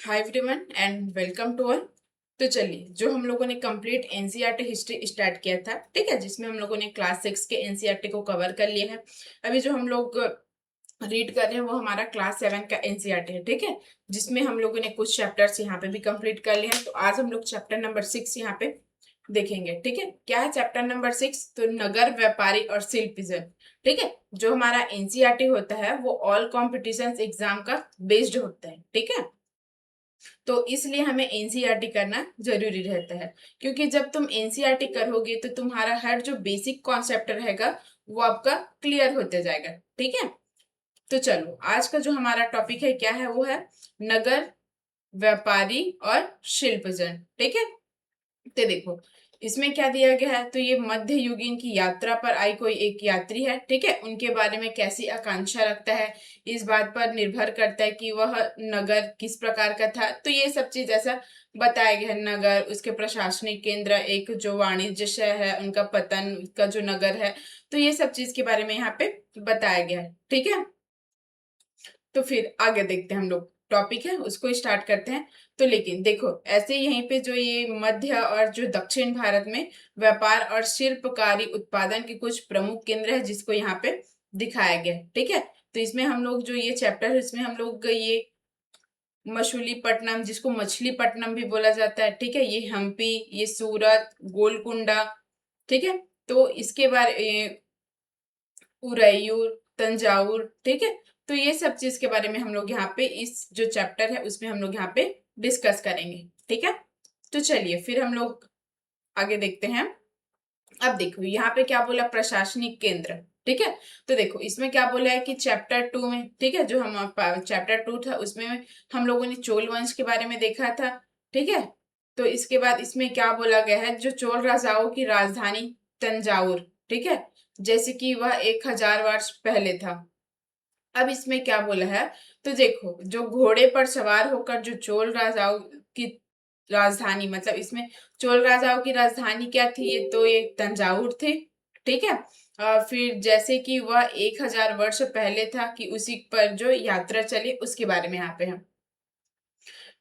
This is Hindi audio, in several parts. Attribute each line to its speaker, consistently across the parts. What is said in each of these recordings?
Speaker 1: Hi everyone and welcome to all. तो चलिए, जो हम लोगों ने कंप्लीट एनसीईआरटी हिस्ट्री स्टार्ट किया था, ठीक है, जिसमें हम लोगों ने क्लास 6 के एनसीईआरटी को कवर कर लिया है। अभी जो हम लोग रीड कर रहे हैं वो हमारा क्लास 7 का एनसीईआरटी है, ठीक है, जिसमें हम लोगों ने कुछ चैप्टर्स यहाँ पे भी कंप्लीट कर लिए हैं। तो आज हम लोग चैप्टर नंबर 6 यहाँ पे देखेंगे, ठीक है। क्या है चैप्टर नंबर 6? तो नगर व्यापारी और शिल्पीजन, ठीक है। जो हमारा एनसीईआरटी होता है वो ऑल कॉम्पिटिशन एग्जाम का बेस्ड होता है, ठीक है। तो इसलिए हमें एनसीईआरटी करना जरूरी रहता है, क्योंकि जब तुम एनसीईआरटी करोगे तो तुम्हारा हर जो बेसिक कॉन्सेप्ट रहेगा वो आपका क्लियर होते जाएगा, ठीक है। तो चलो, आज का जो हमारा टॉपिक है क्या है, वो है नगर व्यापारी और शिल्पजन, ठीक है। तो देखो, इसमें क्या दिया गया है। तो ये मध्य युगीन की यात्रा पर आई कोई एक यात्री है, ठीक है। उनके बारे में कैसी आकांक्षा रखता है, इस बात पर निर्भर करता है कि वह नगर किस प्रकार का था। तो ये सब चीज ऐसा बताया गया है। नगर, उसके प्रशासनिक केंद्र, एक जो वाणिज्य शहर है, उनका पतन का जो नगर है, तो ये सब चीज के बारे में यहाँ पे बताया गया है, ठीक है। तो फिर आगे देखते हैं, हम लोग टॉपिक है उसको स्टार्ट करते हैं। तो लेकिन देखो, ऐसे यहीं पे जो ये मध्य और जो दक्षिण भारत में व्यापार और शिल्पकारी उत्पादन के कुछ प्रमुख केंद्र है, जिसको यहाँ पे दिखाया गया है, ठीक है। तो इसमें हम लोग जो ये चैप्टर है, इसमें हम लोग ये मछलीपट्टनम, जिसको मछलीपट्टनम भी बोला जाता है, ठीक है, ये हम्पी, ये सूरत, गोलकुंडा, ठीक है। तो इसके बारे, उरैयूर, तंजावुर, ठीक है। तो ये सब चीज के बारे में हम लोग यहाँ पे इस जो चैप्टर है उसमें हम लोग यहाँ पे डिस्कस करेंगे, ठीक है। तो चलिए फिर हम लोग आगे देखते हैं। अब देखो यहाँ पे क्या बोला, प्रशासनिक केंद्र, ठीक है। तो देखो इसमें क्या बोला है कि चैप्टर 2 में, ठीक है, जो हम चैप्टर 2 था उसमें हम लोगों ने चोल वंश के बारे में देखा था, ठीक है। तो इसके बाद इसमें क्या बोला गया है, जो चोल राजाओं की राजधानी तंजावुर, ठीक है, जैसे कि वह 1000 वर्ष पहले था। अब इसमें क्या बोला है, तो देखो, जो घोड़े पर सवार होकर जो चोल राजाओं की राजधानी, मतलब इसमें चोल राजाओं की राजधानी क्या थी, ये तो ये तंजावुर थी, ठीक है। फिर जैसे कि वह 1000 वर्ष पहले था, कि उसी पर जो यात्रा चली उसके बारे में यहाँ पे हम,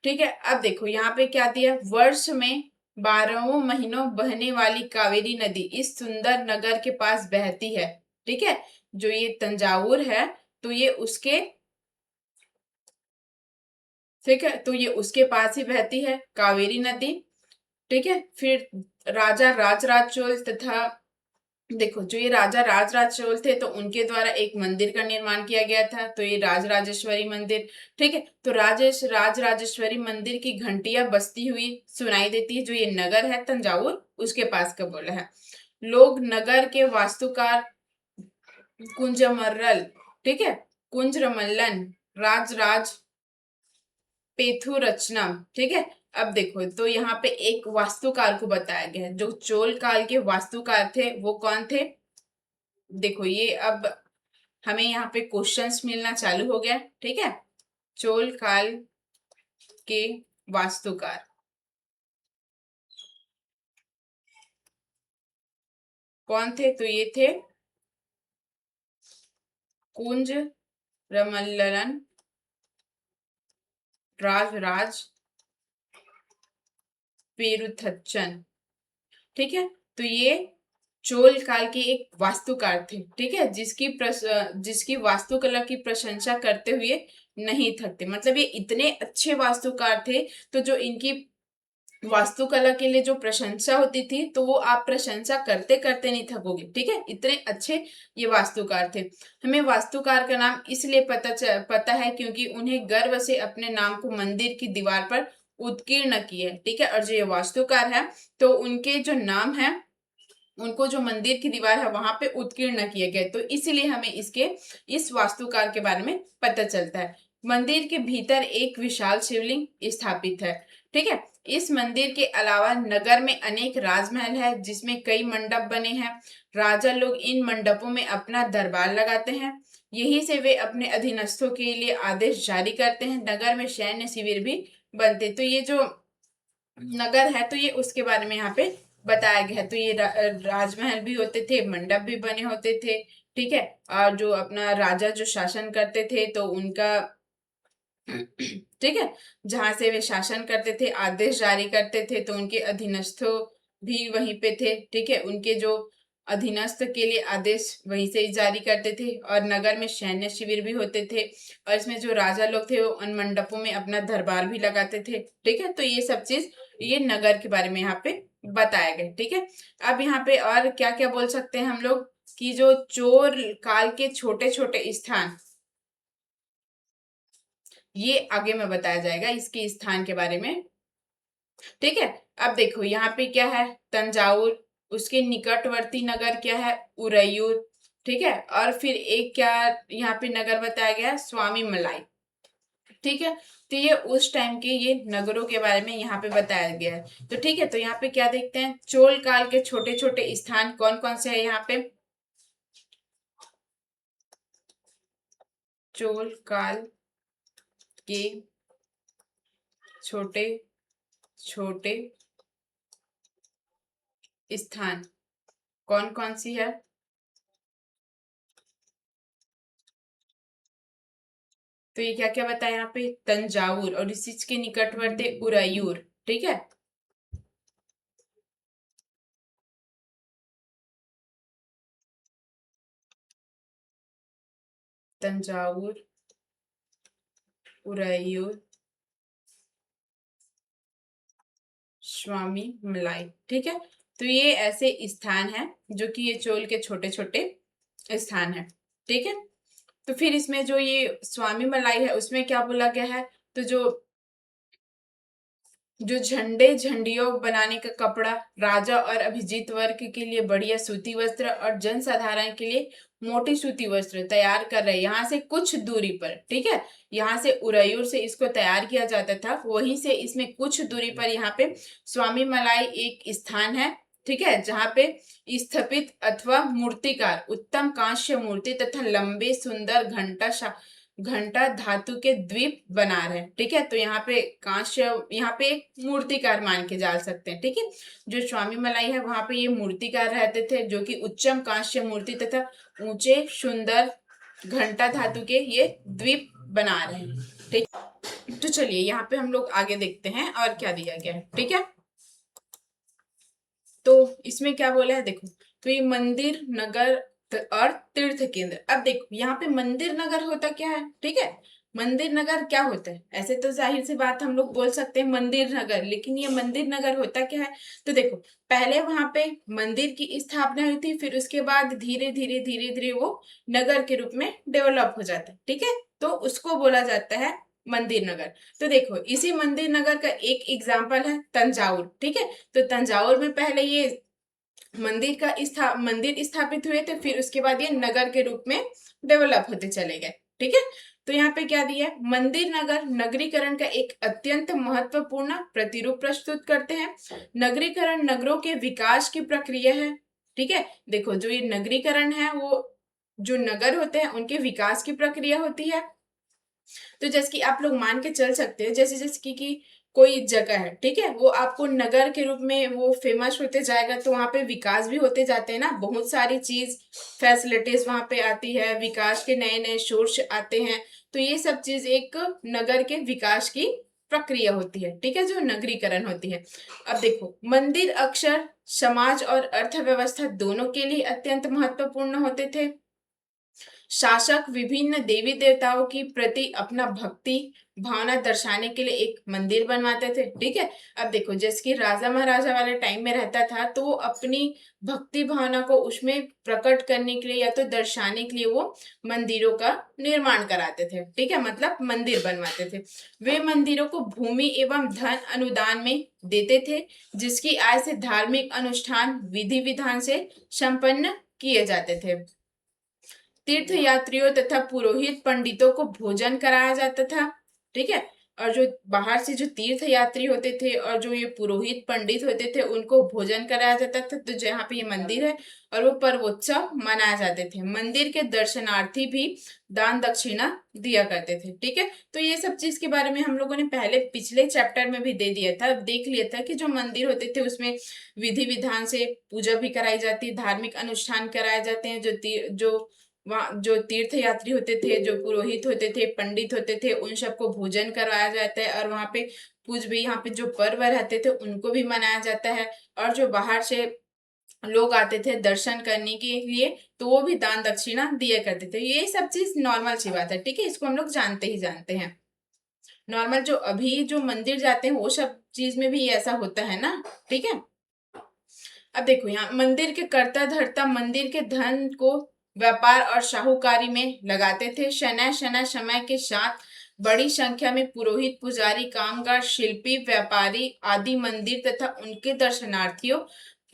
Speaker 1: ठीक है। अब देखो यहाँ पे क्या दिया, वर्ष में 12 महीनों बहने वाली कावेरी नदी इस सुंदर नगर के पास बहती है, ठीक है। जो ये तंजावुर है, तो ये उसके, ठीक है, तो ये उसके पास ही बहती है कावेरी नदी, ठीक है। फिर राजा राजराज चोल तथा, देखो जो ये राजा राजराज चोल थे, तो उनके द्वारा एक मंदिर का निर्माण किया गया था, तो ये राजराजेश्वरी मंदिर, ठीक है। तो राजराजेश्वरी मंदिर की घंटियां बजती हुई सुनाई देती है। जो ये नगर है तंजावुर, उसके पास का बोला है। लोग नगर के वास्तुकार कुंजमर्रल, ठीक है, कुंजरमल्लन, राजराज पेथु रचना, ठीक है। अब देखो, तो यहाँ पे एक वास्तुकार को बताया गया है। जो चोल काल के वास्तुकार थे वो कौन थे, देखो ये अब हमें यहाँ पे क्वेश्चंस मिलना चालू हो गया, ठीक है। चोल काल के वास्तुकार कौन थे, तो ये थे कुंज रमल्लन, राजराज पेरुथच्चन, ठीक है। तो ये चोल काल के एक वास्तुकार थे, ठीक है, जिसकी वास्तुकला की प्रशंसा करते हुए नहीं थकते। मतलब ये इतने अच्छे वास्तुकार थे, तो जो इनकी वास्तुकला के लिए जो प्रशंसा होती थी, तो वो आप प्रशंसा करते करते नहीं थकोगे, ठीक है, इतने अच्छे ये वास्तुकार थे। हमें वास्तुकार का नाम इसलिए पता है क्योंकि उन्हें गर्व से अपने नाम को मंदिर की दीवार पर उत्कीर्ण किए, ठीक है। और जो ये वास्तुकार है, तो उनके जो नाम है, उनको जो मंदिर की दीवार है वहां पे उत्कीर्ण किए गए, तो इसीलिए हमें इस वास्तुकार के बारे में पता चलता है। मंदिर के भीतर एक विशाल शिवलिंग स्थापित है, ठीक है। इस मंदिर के अलावा नगर में अनेक राजमहल है, जिसमें कई मंडप बने हैं। राजा लोग इन मंडपों में अपना दरबार लगाते हैं। यही से वे अपने अधीनस्थों के लिए आदेश जारी करते हैं। नगर में सैन्य शिविर भी बनते। तो ये जो नगर है, तो ये उसके बारे में यहाँ पे बताया गया है। तो ये राजमहल भी होते थे, मंडप भी बने होते थे, ठीक है। और जो अपना राजा जो शासन करते थे, तो उनका ठीक है, जहां से वे शासन करते थे, आदेश जारी करते थे, तो उनके अधीनस्थ भी वहीं पे थे। ठीक है, उनके जो अधीनस्थ के लिए आदेश वहीं से ही जारी करते थे, और नगर में सैन्य शिविर भी होते थे, और इसमें जो राजा लोग थे वो उन मंडपों में अपना दरबार भी लगाते थे। ठीक है, तो ये सब चीज ये नगर के बारे में यहाँ पे बताया गया। ठीक है, अब यहाँ पे और क्या क्या बोल सकते हैं हम लोग कि जो चोर काल के छोटे छोटे स्थान, ये आगे में बताया जाएगा इसके स्थान के बारे में। ठीक है, अब देखो यहाँ पे क्या है, तंजावुर, उसके निकटवर्ती नगर क्या है, उरैयूर। ठीक है, और फिर एक क्या यहाँ पे नगर बताया गया है, स्वामी मलाई। ठीक है, तो ये उस टाइम के ये नगरों के बारे में यहाँ पे बताया गया है। तो ठीक है, तो यहाँ पे क्या देखते हैं, चोल काल के छोटे छोटे स्थान कौन कौन से है यहाँ पे। चोल काल के छोटे छोटे स्थान कौन कौन सी है, तो ये क्या क्या बताया यहाँ पे, तंजावुर, और इसी के निकटवर्ती उरैयूर। ठीक है, तंजावुर, उरैयूर, स्वामी मलाई। ठीक है, तो ये ऐसे स्थान हैं जो कि ये चोल के छोटे छोटे स्थान है। ठीक है, तो फिर इसमें जो ये स्वामी मलाई है उसमें क्या बोला गया है, तो जो जो झंडे झंडियों बनाने का कपड़ा राजा और अभिजीत वर्ग के लिए बढ़िया सूती वस्त्र और जनसाधारण के लिए मोटी सूती वस्त्र तैयार कर रहे, यहाँ से कुछ दूरी पर। ठीक है, यहाँ से उरैयूर से इसको तैयार किया जाता था, वहीं से इसमें कुछ दूरी पर यहाँ पे स्वामी मलाई एक स्थान है। ठीक है, जहाँ पे स्थापित अथवा मूर्तिकार उत्तम कांस्य मूर्ति तथा लंबे सुंदर घंटा धातु के द्वीप बना रहे हैं। ठीक है, तो यहाँ पे कांस्य, यहाँ पे एक मूर्तिकार मान के जा सकते हैं। ठीक है, जो स्वामी मलाई है वहां पे ये मूर्तिकार रहते थे, जो कि उच्चम कांस्य मूर्ति तथा ऊंचे सुंदर घंटा धातु के ये द्वीप बना रहे हैं। ठीक, तो चलिए यहाँ पे हम लोग आगे देखते हैं और क्या दिया गया है। ठीक है, तो इसमें क्या बोला है देखो, तो ये मंदिर नगर और तीर्थ केंद्र। अब देखो यहाँ पे मंदिर नगर होता क्या है। ठीक है, मंदिर नगर क्या होता है, ऐसे तो जाहिर सी बात हम लोग बोल सकते हैं मंदिर नगर, लेकिन ये मंदिर नगर होता क्या है, तो देखो पहले वहां पे मंदिर की स्थापना हुई थी, फिर उसके बाद धीरे धीरे धीरे धीरे वो नगर के रूप में डेवलप हो जाता है। ठीक है, तो उसको बोला जाता है मंदिर नगर। तो देखो इसी मंदिर नगर का एक एग्जाम्पल है तंजावुर। ठीक है, तो तंजावुर में पहले ये मंदिर स्थापित हुए थे, फिर उसके बाद ये नगर के रूप में डेवलप होते चले गए। ठीक है, तो यहाँ पे क्या दिया है, मंदिर नगर नगरीकरण का एक अत्यंत महत्वपूर्ण प्रतिरूप प्रस्तुत करते हैं। नगरीकरण नगरों के विकास की प्रक्रिया है। ठीक है, देखो जो ये नगरीकरण है वो जो नगर होते हैं उनके विकास की प्रक्रिया होती है। तो जैसे कि आप लोग मान के चल सकते हो, जैसे जैसे कि कोई जगह है, ठीक है, वो आपको नगर के रूप में वो फेमस होते जाएगा, तो वहां पे विकास भी होते जाते हैं ना, बहुत सारी चीज फैसिलिटीज वहां पे आती है, विकास के नए नए सोर्स आते हैं। तो ये सब चीज एक नगर के विकास की प्रक्रिया होती है। ठीक है, जो नगरीकरण होती है। अब देखो मंदिर अक्सर समाज और अर्थव्यवस्था दोनों के लिए अत्यंत महत्वपूर्ण होते थे। शासक विभिन्न देवी देवताओं की प्रति अपना भक्ति भावना दर्शाने के लिए एक मंदिर बनवाते थे। ठीक है, अब देखो जैसे कि राजा महाराजा वाले टाइम में रहता था, तो वो अपनी भक्ति भावना को उसमें प्रकट करने के लिए या तो दर्शाने के लिए वो मंदिरों का निर्माण कराते थे। ठीक है, मतलब मंदिर बनवाते थे। वे मंदिरों को भूमि एवं धन अनुदान में देते थे, जिसकी आय से धार्मिक अनुष्ठान विधि विधान से संपन्न किए जाते थे। तीर्थ यात्रियों तथा पुरोहित पंडितों को भोजन कराया जाता था। ठीक है, और जो बाहर से जो तीर्थ यात्री होते थे और जो ये पुरोहित पंडित होते थे उनको भोजन कराया जाता था। तो जहाँ पे ये मंदिर है और वो पर्वोत्सव मनाए जाते थे। मंदिर के दर्शनार्थी भी दान दक्षिणा दिया करते थे। ठीक है, तो ये सब चीज के बारे में हम लोगों ने पहले पिछले चैप्टर में भी दे दिया था, देख लिया था कि जो मंदिर होते थे उसमें विधि विधान से पूजा भी कराई जाती है, धार्मिक अनुष्ठान कराए जाते हैं, जो वहाँ जो तीर्थ यात्री होते थे, जो पुरोहित होते थे, पंडित होते थे, उन सबको भोजन करवाया जाता है, और वहाँ पे पूज भी, यहाँ पे जो पर्व रहते थे उनको भी मनाया जाता है। और जो बाहर से लोग आते थे दर्शन करने के लिए, तो वो भी दान दक्षिणा दिया करते थे। ये सब चीज नॉर्मल सी बात है, ठीक है, इसको हम लोग जानते ही जानते हैं। नॉर्मल जो अभी जो मंदिर जाते हैं वो सब चीज में भी ऐसा होता है ना, ठीक है। अब देखो यहाँ मंदिर के कर्ता धर्ता मंदिर के धन को व्यापार और साहूकारी में लगाते थे। शनै शनै समय के साथ बड़ी संख्या में पुरोहित, पुजारी, कामगार, शिल्पी, व्यापारी आदि मंदिर तथा उनके दर्शनार्थियों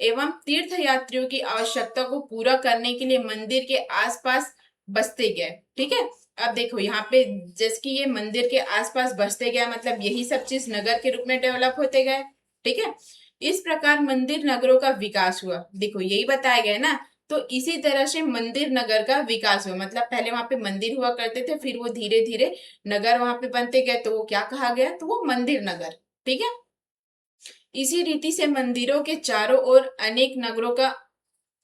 Speaker 1: एवं तीर्थ यात्रियों की आवश्यकता को पूरा करने के लिए मंदिर के आसपास बसते गए, ठीक है। अब देखो यहाँ पे जैसे कि ये मंदिर के आसपास बसते गए, मतलब यही सब चीज नगर के रूप में डेवलप होते गए, ठीक है। इस प्रकार मंदिर नगरों का विकास हुआ, देखो यही बताया गया ना। तो इसी तरह से मंदिर नगर का विकास हुआ, मतलब पहले वहां पे मंदिर हुआ करते थे, फिर वो धीरे धीरे नगर वहां पे बनते गए, तो वो क्या कहा गया, तो वो मंदिर नगर, ठीक है। इसी रीति से मंदिरों के चारों ओर अनेक नगरों का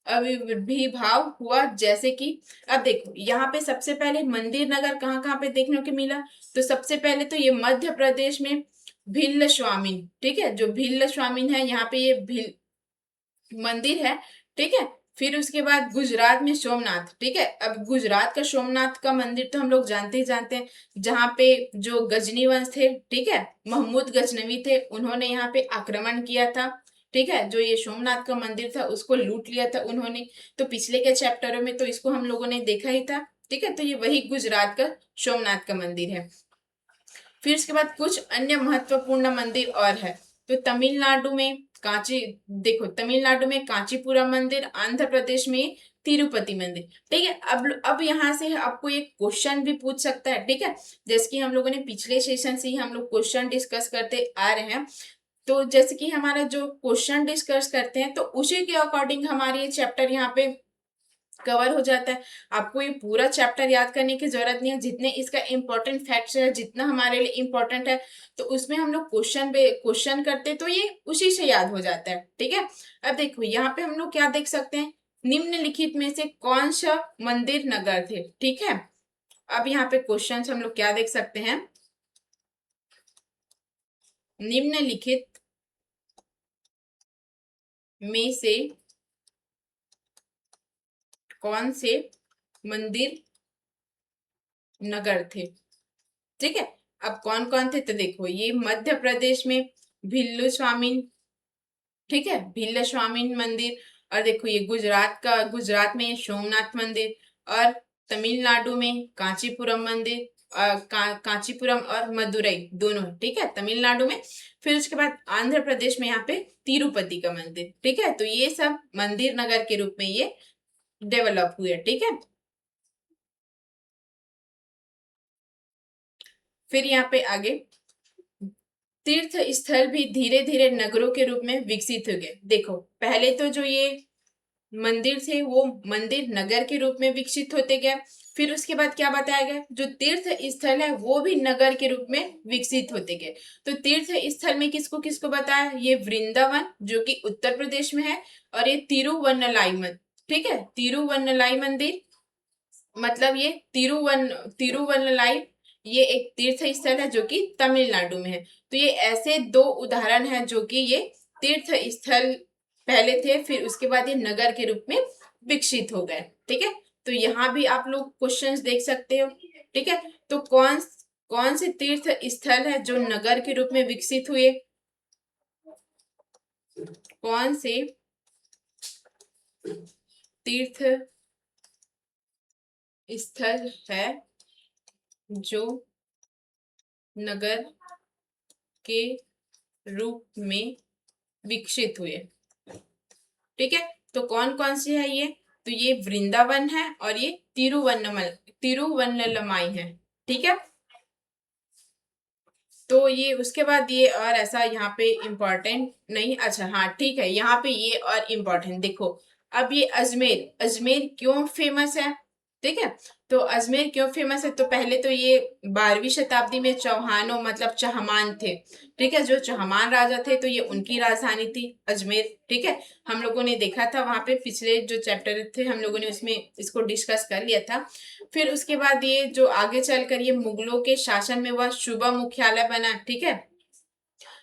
Speaker 1: अविर्भाव हुआ, जैसे कि अब देखो यहाँ पे सबसे पहले मंदिर नगर कहाँ कहाँ पे देखने को मिला। तो सबसे पहले तो ये मध्य प्रदेश में भिल्ल स्वामीन, ठीक है, जो भिल्ल स्वामीन है यहाँ पे ये भिल मंदिर है, ठीक है। फिर उसके बाद गुजरात में सोमनाथ, ठीक है। अब गुजरात का सोमनाथ का मंदिर तो हम लोग जानते ही जानते हैं, जहाँ पे जो गजनी वंश थे, ठीक है, महमूद गजनवी थे, उन्होंने यहाँ पे आक्रमण किया था, ठीक है। जो ये सोमनाथ का मंदिर था उसको लूट लिया था उन्होंने। तो पिछले के चैप्टरों में तो इसको हम लोगों ने देखा ही था, ठीक है। तो ये वही गुजरात का सोमनाथ का मंदिर है। फिर उसके बाद कुछ अन्य महत्वपूर्ण मंदिर और है। तो तमिलनाडु में कांची, देखो तमिलनाडु में कांचीपुरम मंदिर, आंध्र प्रदेश में तिरुपति मंदिर, ठीक है। अब यहाँ से आपको एक क्वेश्चन भी पूछ सकता है, ठीक है। जैसे कि हम लोगों ने पिछले सेशन से ही हम लोग क्वेश्चन डिस्कस करते आ रहे हैं, तो जैसे कि हमारा जो क्वेश्चन डिस्कस करते हैं तो उसी के अकॉर्डिंग हमारी ये चैप्टर यहाँ पे कवर हो जाता है। आपको ये पूरा चैप्टर याद करने की जरूरत नहीं है, जितने इसका इंपॉर्टेंट फैक्ट्स है, जितना हमारे लिए इंपॉर्टेंट है, तो उसमें हम लोग क्वेश्चन करते तो ये उसी से याद हो जाता है, ठीक है। अब देखो यहाँ पे हम लोग क्या देख सकते हैं, निम्नलिखित में से कौन सा मंदिर नगर थे, ठीक है। अब यहाँ पे क्वेश्चन हम लोग क्या देख सकते हैं, निम्नलिखित में से कौन से मंदिर नगर थे, ठीक है। अब कौन कौन थे, तो देखो ये मध्य प्रदेश में भिल्लू स्वामीन, ठीक है, भिल्ल स्वामीन मंदिर। और देखो ये गुजरात में सोमनाथ मंदिर, और तमिलनाडु में कांचीपुरम मंदिर, कांचीपुरम और मदुरई दोनों, ठीक है, तमिलनाडु में। फिर उसके बाद आंध्र प्रदेश में यहाँ पे तिरुपति का मंदिर, ठीक है। तो ये सब मंदिर नगर के रूप में ये डेवलप हुए, ठीक है। फिर यहाँ पे आगे तीर्थ स्थल भी धीरे धीरे नगरों के रूप में विकसित हो गए। देखो पहले तो जो ये मंदिर थे वो मंदिर नगर के रूप में विकसित होते गए। फिर उसके बाद क्या बताया गया, जो तीर्थ स्थल है वो भी नगर के रूप में विकसित होते गए। तो तीर्थ स्थल में किसको किसको बताया, ये वृंदावन जो कि उत्तर प्रदेश में है, और ये तिरुवन्नलाई मंदिर, ठीक है, तिरुवन्नलाई मंदिर, मतलब ये तिरुवन्नलाई ये एक तीर्थ स्थल है जो कि तमिलनाडु में है। तो ये ऐसे दो उदाहरण हैं जो कि ये तीर्थ स्थल पहले थे, फिर उसके बाद ये नगर के रूप में विकसित हो गए, ठीक है। तो यहाँ भी आप लोग क्वेश्चंस देख सकते हो, ठीक है। तो कौन कौन से तीर्थ स्थल है जो नगर के रूप में विकसित हुए, कौन से तीर्थ स्थल है जो नगर के रूप में विकसित हुए, ठीक है। तो कौन कौन सी है ये, तो ये वृंदावन है और ये तिरुवन्नलमाई है, ठीक है। तो ये उसके बाद ये और ऐसा यहाँ पे इम्पोर्टेंट नहीं, अच्छा हाँ ठीक है, यहाँ पे ये और इम्पोर्टेंट देखो। अब ये अजमेर, अजमेर क्यों फेमस है, ठीक है। तो अजमेर क्यों फेमस है? तो पहले तो ये 12वीं शताब्दी में चौहानों मतलब चहमान थे, ठीक है, जो चहमान राजा थे तो ये उनकी राजधानी थी अजमेर, ठीक है। हम लोगों ने देखा था वहां पे, पिछले जो चैप्टर थे हम लोगों ने उसमें इसको डिस्कस कर लिया था। फिर उसके बाद ये जो आगे चलकर ये मुगलों के शासन में वह सूबा मुख्यालय बना, ठीक है।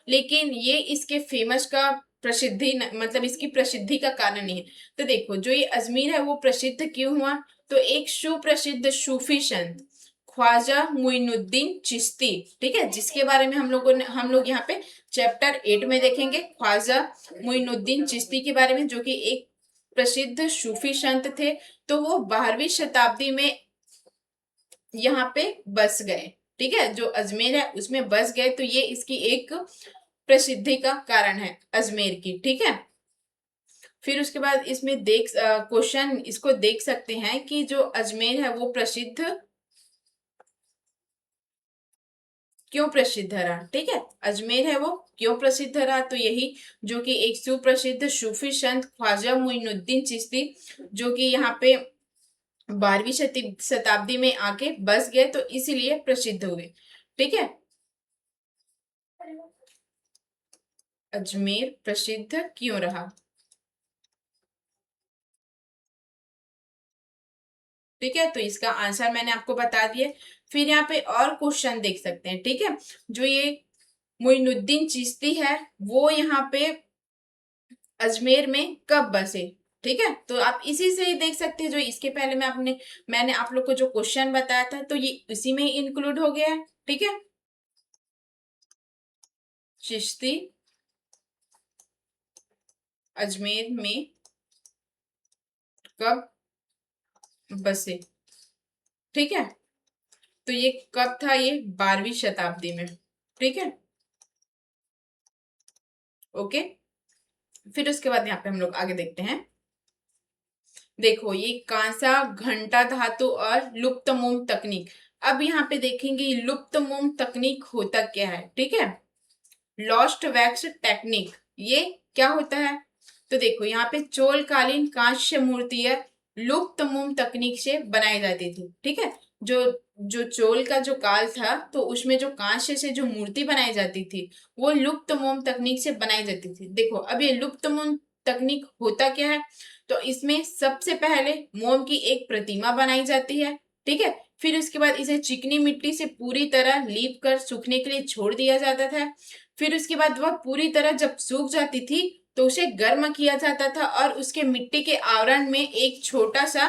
Speaker 1: लेकिन ये इसके फेमस का प्रसिद्धि मतलब इसकी प्रसिद्धि का कारण नहीं है। तो देखो जो ये अजमेर है वो प्रसिद्ध क्यों हुआ? तो एक सुप्रसिद्ध सूफी संत ख्वाजा मुइनुद्दीन चिश्ती, ठीक है, जिसके बारे में हम लोग यहाँ पे चैप्टर 8 में देखेंगे, ख्वाजा मुइनुद्दीन चिश्ती के बारे में, जो कि एक प्रसिद्ध सूफी संत थे। तो वो 12वीं शताब्दी में यहाँ पे बस गए, ठीक है, जो अजमेर है उसमें बस गए। तो ये इसकी एक प्रसिद्धि का कारण है अजमेर की, ठीक है। फिर उसके बाद इसमें देख क्वेश्चन इसको देख सकते हैं कि जो अजमेर है वो प्रसिद्ध क्यों प्रसिद्ध रहा, ठीक है, अजमेर है वो क्यों प्रसिद्ध रहा? तो यही, जो कि एक सुप्रसिद्ध सूफी संत ख्वाजा मुइनुद्दीन चिश्ती, जो कि यहाँ पे 12वीं शताब्दी में आके बस गए, तो इसीलिए प्रसिद्ध हुए, ठीक है। अजमेर प्रसिद्ध क्यों रहा, ठीक है, तो इसका आंसर मैंने आपको बता दिया। फिर यहाँ पे और क्वेश्चन देख सकते हैं, ठीक है। जो ये मोइनुद्दीन चिश्ती है वो यहाँ पे अजमेर में कब बसे, ठीक है, तो आप इसी से ही देख सकते हैं। जो इसके पहले मैंने आप लोग को जो क्वेश्चन बताया था तो ये इसी में ही इंक्लूड हो गया है, ठीक है। चिश्ती अजमेर में कब बसे, ठीक है, तो ये कब था? ये 12वीं शताब्दी में, ठीक है, ओके। फिर उसके बाद यहाँ पे हम लोग आगे देखते हैं। देखो ये कांसा घंटा धातु और लुप्त मोम तकनीक। अब यहाँ पे देखेंगे लुप्त मोम तकनीक होता क्या है, ठीक है, लॉस्ट वैक्स टेक्निक, ये क्या होता है? तो देखो यहाँ पे चोल कालीन कांस्य मूर्तियां लुप्त मोम तकनीक से बनाई जाती थी, ठीक है। जो जो चोल का जो काल था तो उसमें जो कांस्य से जो मूर्ति बनाई जाती थी वो लुप्त मोम तकनीक से बनाई जाती थी। देखो अब ये लुप्त मोम तकनीक होता क्या है? तो इसमें सबसे पहले मोम की एक प्रतिमा बनाई जाती है, ठीक है। फिर उसके बाद इसे चिकनी मिट्टी से पूरी तरह लीप कर सूखने के लिए छोड़ दिया जाता था। फिर उसके बाद वह पूरी तरह जब सूख जाती थी तो उसे गर्म किया जाता था और उसके मिट्टी के आवरण में एक छोटा सा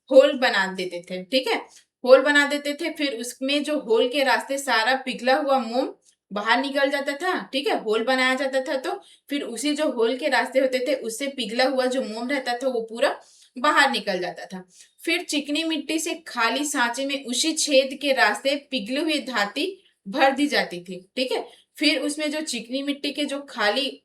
Speaker 1: होल बना देते थे, ठीक है, होल बना देते थे। फिर उसमें जो होल के रास्ते सारा पिघला हुआ मोम बाहर निकल जाता था, ठीक है, होल बनाया जाता था। तो फिर उसी जो होल के रास्ते होते थे उससे पिघला हुआ जो मोम रहता था वो पूरा बाहर निकल जाता था। फिर चिकनी मिट्टी से खाली सांचे में उसी छेद के रास्ते पिघली हुई धाती भर दी जाती थी, ठीक है। फिर उसमें जो चिकनी मिट्टी के जो खाली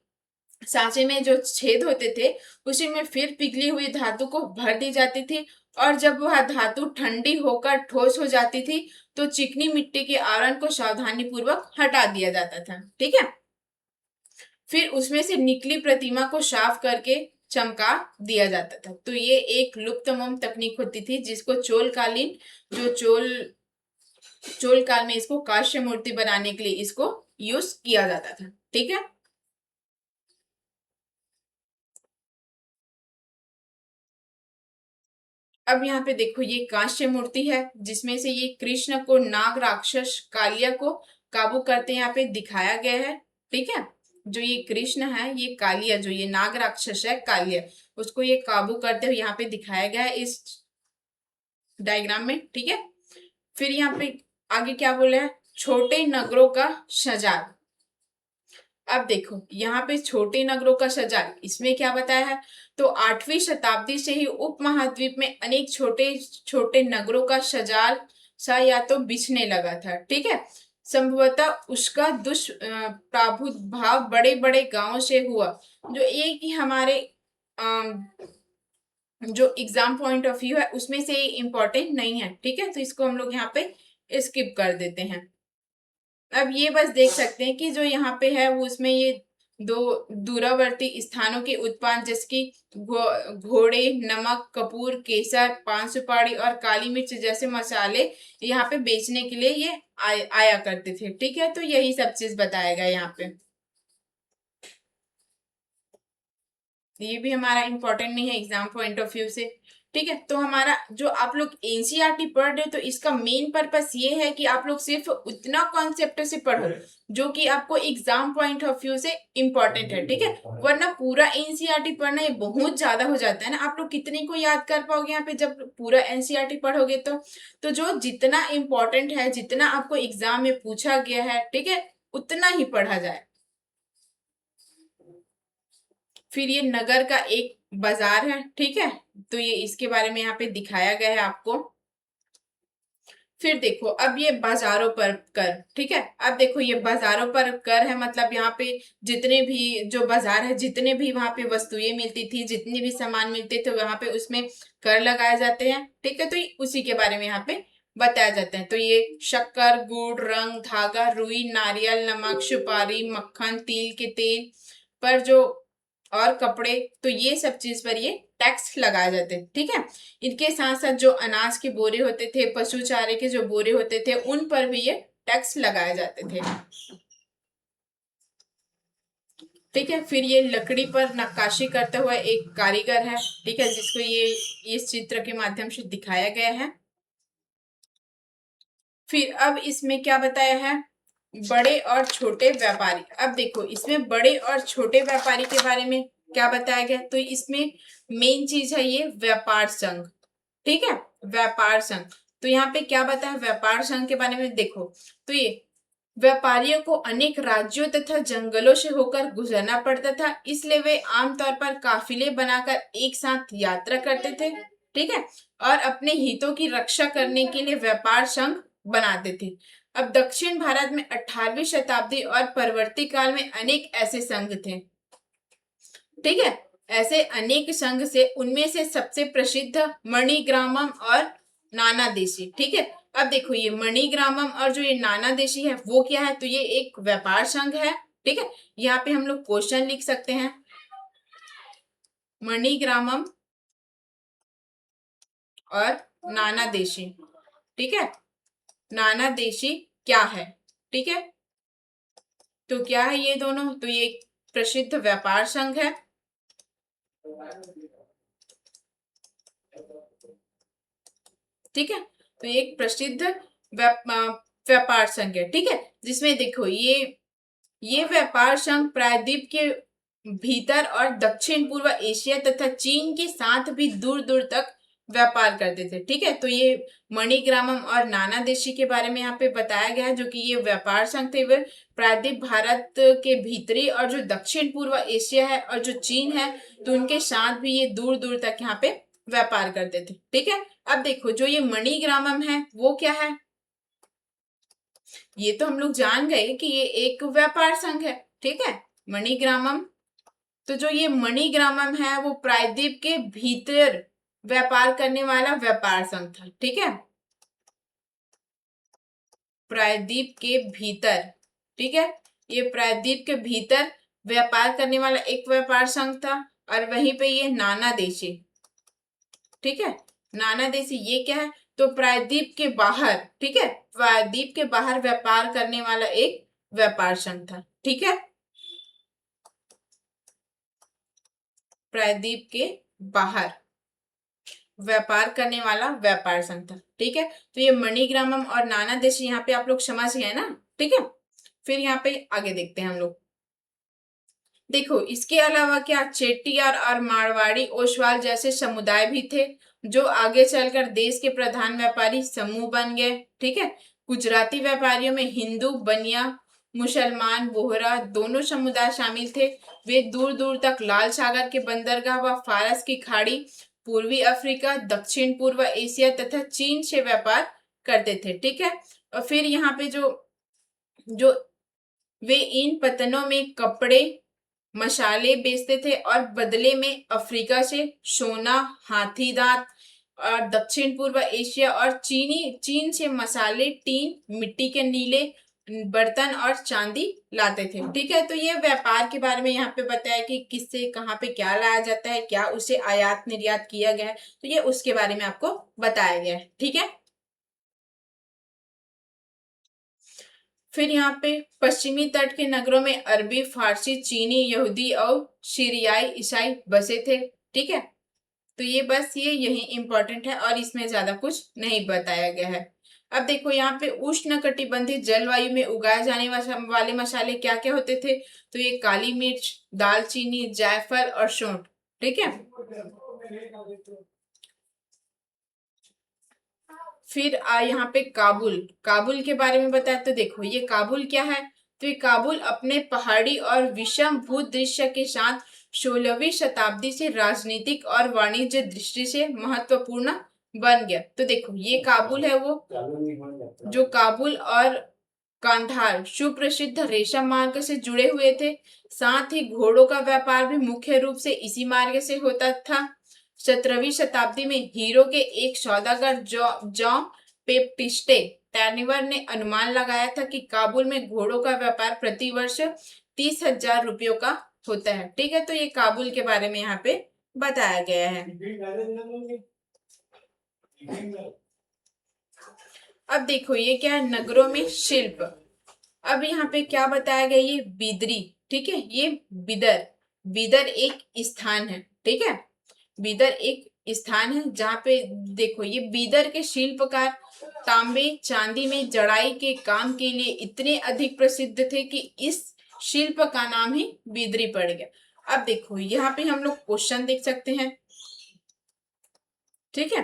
Speaker 1: सांचे में जो छेद होते थे उसी में फिर पिघली हुई धातु को भर दी जाती थी। और जब वह धातु ठंडी होकर ठोस हो जाती थी तो चिकनी मिट्टी के आवरण को सावधानी पूर्वक हटा दिया जाता था, ठीक है। फिर उसमें से निकली प्रतिमा को साफ करके चमका दिया जाता था। तो ये एक लुप्तमोम तकनीक होती थी जिसको चोल काल में इसको कांस्य मूर्ति बनाने के लिए इसको यूज किया जाता था, ठीक है। अब यहाँ पे देखो ये कांस्य मूर्ति है जिसमें से ये कृष्ण को नाग राक्षस कालिया को काबू करते यहाँ पे दिखाया गया है, ठीक है। जो ये कृष्ण है ये कालिया, जो ये नाग राक्षस है कालिया, उसको ये काबू करते हुए यहाँ पे दिखाया गया है इस डायग्राम में, ठीक है। फिर यहाँ पे आगे क्या बोला है? छोटे नगरों का सजाल। अब देखो यहाँ पे छोटे नगरों का सजाल, इसमें क्या बताया है? तो 8वीं शताब्दी से ही उपमहाद्वीप में अनेक छोटे छोटे नगरों का सजाल सा या तो बिछने लगा था, ठीक है। संभवतः उसका दुष्प्रादुर्भाव बड़े बड़े गांवों से हुआ। जो एक ही हमारे जो एग्जाम पॉइंट ऑफ व्यू है उसमें से इम्पोर्टेंट नहीं है, ठीक है, तो इसको हम लोग यहाँ पे स्किप कर देते हैं। अब ये बस देख सकते हैं कि जो यहाँ पे है वो उसमें ये दो दूरवर्ती स्थानों के उत्पाद जैसे कि घोड़े, नमक, कपूर, केसर, पान सुपारी और काली मिर्च जैसे मसाले यहाँ पे बेचने के लिए ये आया करते थे। ठीक है, तो यही सब चीज बताया गया यहाँ पे। ये भी हमारा इंपॉर्टेंट नहीं है एग्जाम पॉइंट ऑफ व्यू से। ठीक है, तो हमारा जो आप लोग एनसीईआरटी पढ़ रहे हो तो इसका मेन पर्पस ये है कि आप लोग सिर्फ उतना कॉन्सेप्ट से पढ़ो जो कि आपको एग्जाम पॉइंट ऑफ व्यू से इम्पोर्टेंट है। ठीक है, वरना पूरा एनसीईआरटी पढ़ना ये बहुत ज्यादा हो जाता है ना। आप लोग कितने को याद कर पाओगे यहाँ पे जब पूरा एनसीईआरटी पढ़ोगे तो जो जितना इम्पोर्टेंट है, जितना आपको एग्जाम में पूछा गया है, ठीक है, उतना ही पढ़ा जाए। फिर ये नगर का एक बाजार है। ठीक है, तो ये इसके बारे में यहाँ पे दिखाया गया है आपको। फिर देखो अब ये बाजारों पर कर। ठीक है, अब देखो ये बाजारों पर कर है, मतलब यहाँ पे जितने भी जो बाजार है, जितने भी वहां पे वस्तुएं मिलती थी, जितने भी सामान मिलते थे वहां पे उसमें कर लगाए जाते हैं। ठीक है, तो उसी के बारे में यहाँ पे बताया जाता है। तो ये शक्कर, गुड़, रंग, धागा, रुई, नारियल, नमक, सुपारी, मक्खन, तिल के तेल पर जो और कपड़े, तो ये सब चीज पर ये टैक्स लगाए जाते हैं। ठीक है, इनके साथ साथ जो अनाज के बोरे होते थे, पशु चारे के जो बोरे होते थे, उन पर भी ये टैक्स लगाए जाते थे। ठीक है, फिर ये लकड़ी पर नक्काशी करता हुआ एक कारीगर है। ठीक है, जिसको ये इस चित्र के माध्यम से दिखाया गया है। फिर अब इसमें क्या बताया है, बड़े और छोटे व्यापारी। अब देखो इसमें बड़े और छोटे व्यापारी के बारे में क्या बताया गया, तो इसमें मेन चीज है ये व्यापार संघ। ठीक है, व्यापार संघ। तो यहाँ पे क्या बताया व्यापार संघ के बारे में, देखो तो ये व्यापारियों को अनेक राज्यों तथा जंगलों से होकर गुजरना पड़ता था, इसलिए वे आमतौर पर काफिले बनाकर एक साथ यात्रा करते थे। ठीक है, और अपने हितों की रक्षा करने के लिए व्यापार संघ बनाते थे। अब दक्षिण भारत में 18वीं शताब्दी और परवर्ती काल में अनेक ऐसे संघ थे। ठीक है, ऐसे अनेक संघ से उनमें से सबसे प्रसिद्ध मणिग्रामम और नाना देशी। ठीक है, अब देखो ये मणिग्रामम और जो ये नाना देशी है वो क्या है, तो ये एक व्यापार संघ है। ठीक है, यहाँ पे हम लोग क्वेश्चन लिख सकते हैं, मणिग्रामम और नाना देशी। ठीक है, नाना देशी क्या है। ठीक है, तो क्या है ये दोनों, तो ये एक प्रसिद्ध व्यापार संघ है। ठीक है, तो ये एक प्रसिद्ध व्यापार संघ है। ठीक है, जिसमें देखो ये व्यापार संघ प्रायद्वीप के भीतर और दक्षिण पूर्व एशिया तथा चीन के साथ भी दूर दूर तक व्यापार करते थे। ठीक है, तो ये मणिग्रामम और नाना देशी के बारे में यहाँ पे बताया गया है, जो कि ये व्यापार संघ थे वे प्रायद्वीप भारत के भीतरी और जो दक्षिण पूर्व एशिया है और जो चीन है, तो उनके साथ भी ये दूर दूर तक यहाँ पे व्यापार करते थे। ठीक है, अब देखो जो ये मणिग्रामम है वो क्या है, ये तो हम लोग जान गए कि ये एक व्यापार संघ है। ठीक है, मणिग्रामम, तो जो ये मणिग्रामम है वो प्रायद्वीप के भीतर व्यापार करने वाला व्यापार संघ था। ठीक है, प्रायद्वीप के भीतर। ठीक है, ये प्रायद्वीप के भीतर व्यापार करने वाला एक व्यापार संघ था। और वहीं पे ये नाना देशी। ठीक है, नाना देशी ये क्या है, तो प्रायद्वीप के बाहर। ठीक है, प्रायद्वीप के बाहर व्यापार करने वाला एक व्यापार संघ था। ठीक है, प्रायद्वीप के बाहर व्यापार करने वाला व्यापार संघ था। ठीक है, तो ये मणिग्रामम और नाना देशी यहाँ पे आप लोग समझ गए ना। ठीक है, फिर यहाँ पे आगे देखते हैं हम लोग। देखो इसके अलावा क्या चेट्टियार और मारवाड़ी ओसवाल जैसे समुदाय भी थे, जो आगे चलकर देश के प्रधान व्यापारी समूह बन गए। ठीक है, गुजराती व्यापारियों में हिंदू, बनिया, मुसलमान, बोहरा दोनों समुदाय शामिल थे। वे दूर दूर तक लाल सागर के बंदरगाह व फारस की खाड़ी, पूर्वी अफ्रीका, दक्षिण पूर्व एशिया तथा चीन से व्यापार करते थे। ठीक है, और फिर यहाँ पे जो जो वे इन पतनों में कपड़े, मसाले बेचते थे और बदले में अफ्रीका से सोना, हाथी दांत और दक्षिण पूर्व एशिया और चीन से मसाले, टीन, मिट्टी के नीले बर्तन और चांदी लाते थे। ठीक है, तो ये व्यापार के बारे में यहाँ पे बताया कि किससे कहाँ पे क्या लाया जाता है, क्या उसे आयात निर्यात किया गया है, तो ये उसके बारे में आपको बताया गया है। ठीक है, फिर यहाँ पे पश्चिमी तट के नगरों में अरबी, फारसी, चीनी, यहूदी और सीरियाई ईसाई बसे थे। ठीक है, तो ये बस ये यही इंपॉर्टेंट है और इसमें ज्यादा कुछ नहीं बताया गया है। अब देखो यहाँ पे उष्ण कटिबंधीय जलवायु में उगाए जाने वाले मसाले क्या क्या होते थे, तो ये काली मिर्च, दालचीनी, जायफल और सौंठ। ठीक है, फिर यहाँ पे काबुल, काबुल के बारे में बताया तो देखो ये काबुल क्या है, तो ये काबुल अपने पहाड़ी और विषम भूदृश्य के साथ 16वीं शताब्दी से राजनीतिक और वाणिज्य दृष्टि से महत्वपूर्ण बन गया। तो देखो ये काबुल है वो, जो काबुल और कांधार सुप्रसिद्ध रेशम मार्ग से जुड़े हुए थे। साथ ही घोड़ों का व्यापार भी मुख्य रूप से इसी मार्ग से होता था। 17वीं शताब्दी में हीरो के एक सौदागर जॉन पेप्टिस्टे टैनिवर ने अनुमान लगाया था कि काबुल में घोड़ों का व्यापार प्रतिवर्ष 30,000 रुपयों का होता है। ठीक है, तो ये काबुल के बारे में यहाँ पे बताया गया है। अब देखो ये क्या है, नगरों में शिल्प। अब यहाँ पे क्या बताया गया, ये बिदरी। ठीक है, ये बिदर, बिदर एक स्थान है। ठीक है, बिदर एक स्थान है जहाँ पे देखो ये बिदर के शिल्पकार तांबे चांदी में जड़ाई के काम के लिए इतने अधिक प्रसिद्ध थे कि इस शिल्प का नाम ही बिदरी पड़ गया। अब देखो यहाँ पे हम लोग क्वेश्चन देख सकते हैं। ठीक है,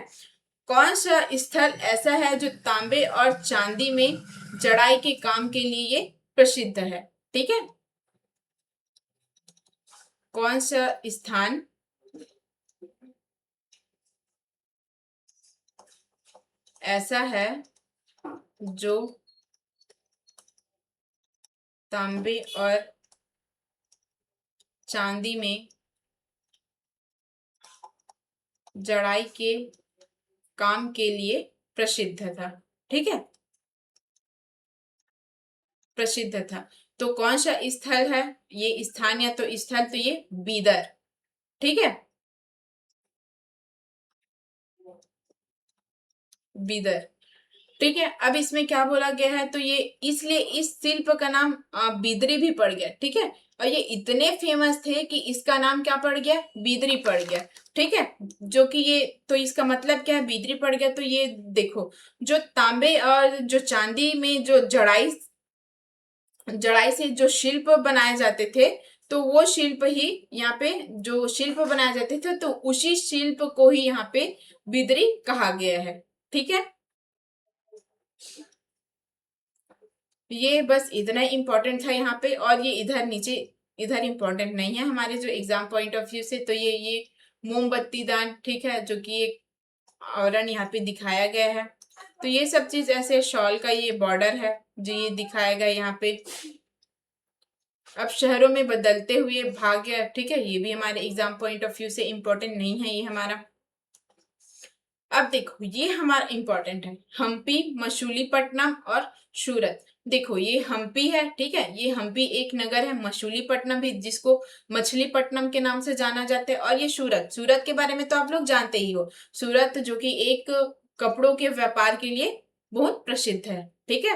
Speaker 1: कौन सा स्थल ऐसा है जो तांबे और चांदी में जड़ाई के काम के लिए प्रसिद्ध है। ठीक है, कौन सा स्थान ऐसा है जो तांबे और चांदी में जड़ाई के काम के लिए प्रसिद्ध था। ठीक है, प्रसिद्ध था, तो कौन सा स्थल है ये स्थान या तो स्थल, तो ये बीदर। ठीक है, बीदर। ठीक है, अब इसमें क्या बोला गया है, तो ये इसलिए इस शिल्प का नाम बिदरी भी पड़ गया। ठीक है, और ये इतने फेमस थे कि इसका नाम क्या पड़ गया, बिदरी पड़ गया। ठीक है, जो कि ये तो इसका मतलब क्या है, बिदरी पड़ गया, तो ये देखो जो तांबे और जो चांदी में जो जड़ाई जड़ाई से जो शिल्प बनाए जाते थे, तो वो शिल्प ही यहाँ पे जो शिल्प बनाए जाते थे, तो उसी शिल्प को ही यहाँ पे बिदरी कहा गया है। ठीक है, ये बस इतना इंपॉर्टेंट था यहाँ पे, और ये इधर नीचे इधर इंपॉर्टेंट नहीं है हमारे जो एग्जाम पॉइंट ऑफ व्यू से, तो ये मोमबत्ती दान। ठीक है, जो कि एक आवरण यहाँ पे दिखाया गया है। तो ये सब चीज ऐसे शॉल का ये बॉर्डर है जो ये दिखाया गया यहाँ पे। अब शहरों में बदलते हुए भाग्य। ठीक है, ये भी हमारे एग्जाम पॉइंट ऑफ व्यू से इंपॉर्टेंट नहीं है ये हमारा। अब देखो ये हमारा इंपॉर्टेंट है, हम्पी, मछलीपट्टनम और सूरत। देखो ये हम्पी है। ठीक है, ये हम्पी एक नगर है, मछलीपट्टनम भी जिसको मछलीपट्टनम के नाम से जाना जाता है, और ये सूरत, सूरत के बारे में तो आप लोग जानते ही हो, सूरत जो कि एक कपड़ों के व्यापार के लिए बहुत प्रसिद्ध है। ठीक है,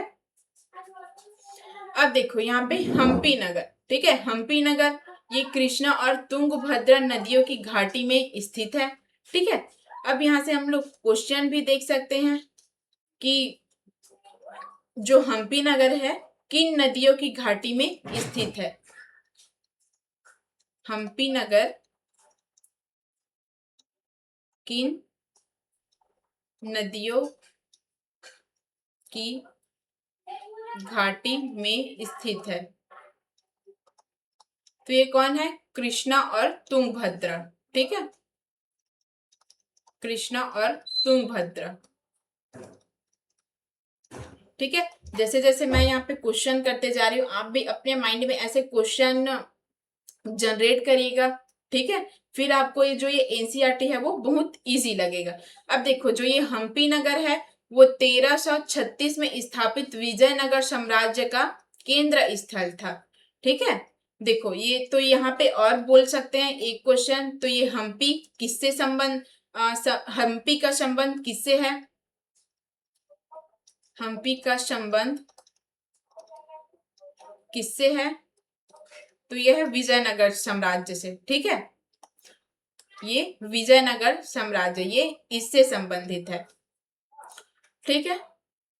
Speaker 1: अब देखो यहाँ पे हम्पी नगर। ठीक है, हम्पी नगर ये कृष्णा और तुंगभद्रा नदियों की घाटी में स्थित है। ठीक है, अब यहाँ से हम लोग क्वेश्चन भी देख सकते हैं कि जो हम्पी नगर है किन नदियों की घाटी में स्थित है। हम्पी नगर किन नदियों की घाटी में स्थित है, तो ये कौन है, कृष्णा और तुंगभद्रा। ठीक है, कृष्णा और तुंगभद्रा। ठीक है, जैसे जैसे मैं यहाँ पे क्वेश्चन करते जा रही हूँ, आप भी अपने माइंड में ऐसे क्वेश्चन जनरेट करिएगा। ठीक है, फिर आपको ये जो ये एनसीईआरटी है वो बहुत इजी लगेगा। अब देखो जो ये हम्पी नगर है वो 1336 में स्थापित विजयनगर साम्राज्य का केंद्र स्थल था। ठीक है, देखो ये तो यहाँ पे और बोल सकते हैं एक क्वेश्चन, तो ये हम्पी किससे संबंध, हम्पी का संबंध किससे है, हम्पी का संबंध किससे है, तो यह है विजयनगर साम्राज्य से। ठीक है, ये विजयनगर साम्राज्य ये इससे संबंधित है। ठीक है,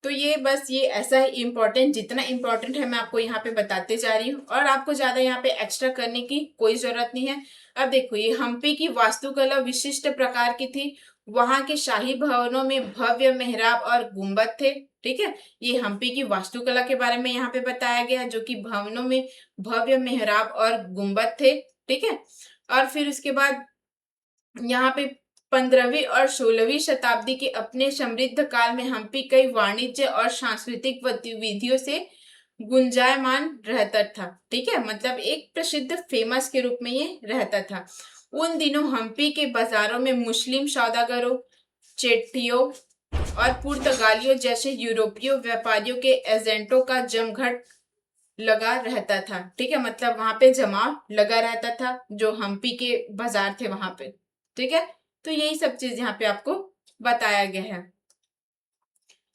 Speaker 1: तो ये बस ये ऐसा ही इम्पोर्टेंट, जितना इम्पोर्टेंट है मैं आपको यहाँ पे बताते जा रही हूँ, और आपको ज्यादा यहाँ पे एक्स्ट्रा करने की कोई जरूरत नहीं है। अब देखो ये हम्पी की वास्तुकला विशिष्ट प्रकार की थी। वहां के शाही भवनों में भव्य मेहराब और गुंबद थे। ठीक है, ये हम्पी की वास्तुकला के बारे में यहाँ पे बताया गया है, जो कि भवनों में भव्य मेहराब और गुंबद थे। ठीक है, और फिर उसके बाद यहाँ पे 15वीं और 16वीं शताब्दी के अपने समृद्ध काल में हम्पी कई वाणिज्य और सांस्कृतिक गतिविधियों से गुंजायमान रहता था। ठीक है, मतलब एक प्रसिद्ध फेमस के रूप में ये रहता था। उन दिनों हम्पी के बाजारों में मुस्लिम सौदागरों, चेट्टियों और पुर्तगालियों जैसे यूरोपीय व्यापारियों के एजेंटों का जमघट लगा रहता था। ठीक है, मतलब वहां पे जमाव लगा रहता था, जो हम्पी के बाजार थे वहां पे। ठीक है, तो यही सब चीज यहाँ पे आपको बताया गया है।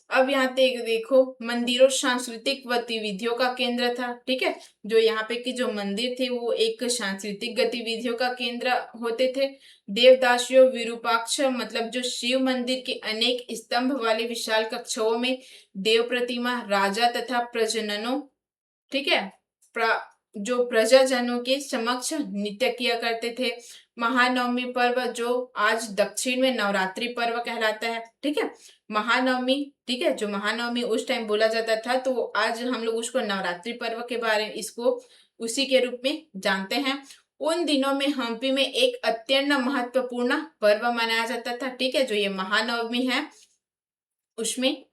Speaker 1: अब यहाँ पे देखो मंदिरों सांस्कृतिक गतिविधियों का केंद्र था। ठीक है, जो यहाँ पे की जो मंदिर थे वो एक सांस्कृतिक गतिविधियों का केंद्र होते थे। देवदासियों, विरूपाक्ष मतलब जो शिव मंदिर के अनेक स्तंभ वाले विशाल कक्षों में देव प्रतिमा, राजा तथा प्रजननों, ठीक है, जो प्रजाजनों के समक्ष नृत्य किया करते थे। महानवमी पर्व जो आज दक्षिण में नवरात्रि पर्व कहलाता है। ठीक है, महानवमी, ठीक है, जो महानवमी उस टाइम बोला जाता था, तो आज हम लोग उसको नवरात्रि पर्व के बारे में इसको उसी के रूप में जानते हैं। उन दिनों में हम्पी में एक अत्यंत महत्वपूर्ण पर्व मनाया जाता था। ठीक है, जो ये महानवमी है उसमें।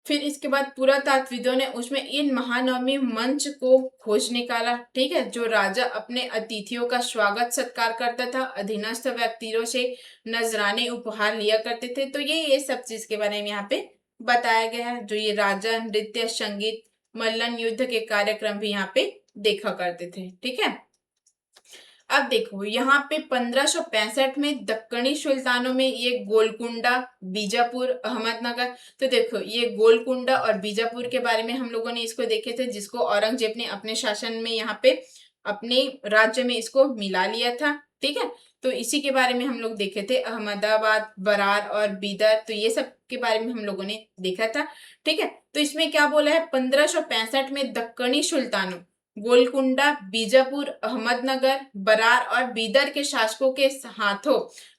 Speaker 1: फिर इसके बाद पुरातात्विदों ने उसमें इन महानवमी मंच को खोज निकाला। ठीक है, जो राजा अपने अतिथियों का स्वागत सत्कार करता था, अधीनस्थ व्यक्तियों से नजराने उपहार लिया करते थे। तो ये सब चीज के बारे में यहाँ पे बताया गया है। जो ये राजा नृत्य, संगीत, मल्लन युद्ध के कार्यक्रम भी यहाँ पे देखा करते थे। ठीक है, अब देखो यहाँ पे 1565 में दक्कनी सुल्तानों में ये गोलकुंडा, बीजापुर, अहमदनगर, तो देखो ये गोलकुंडा और बीजापुर के बारे में हम लोगों ने इसको देखे थे, जिसको औरंगजेब ने अपने शासन में यहाँ पे अपने राज्य में इसको मिला लिया था। ठीक है, तो इसी के बारे में हम लोग देखे थे, अहमदाबाद, बरार और बीदर, तो ये सब के बारे में हम लोगों ने देखा था। ठीक है, तो इसमें क्या बोला है, 1565 में दक्कनी सुल्तानों गोलकुंडा, बीजापुर, अहमदनगर, बरार और बीदर के शासकों के हाथों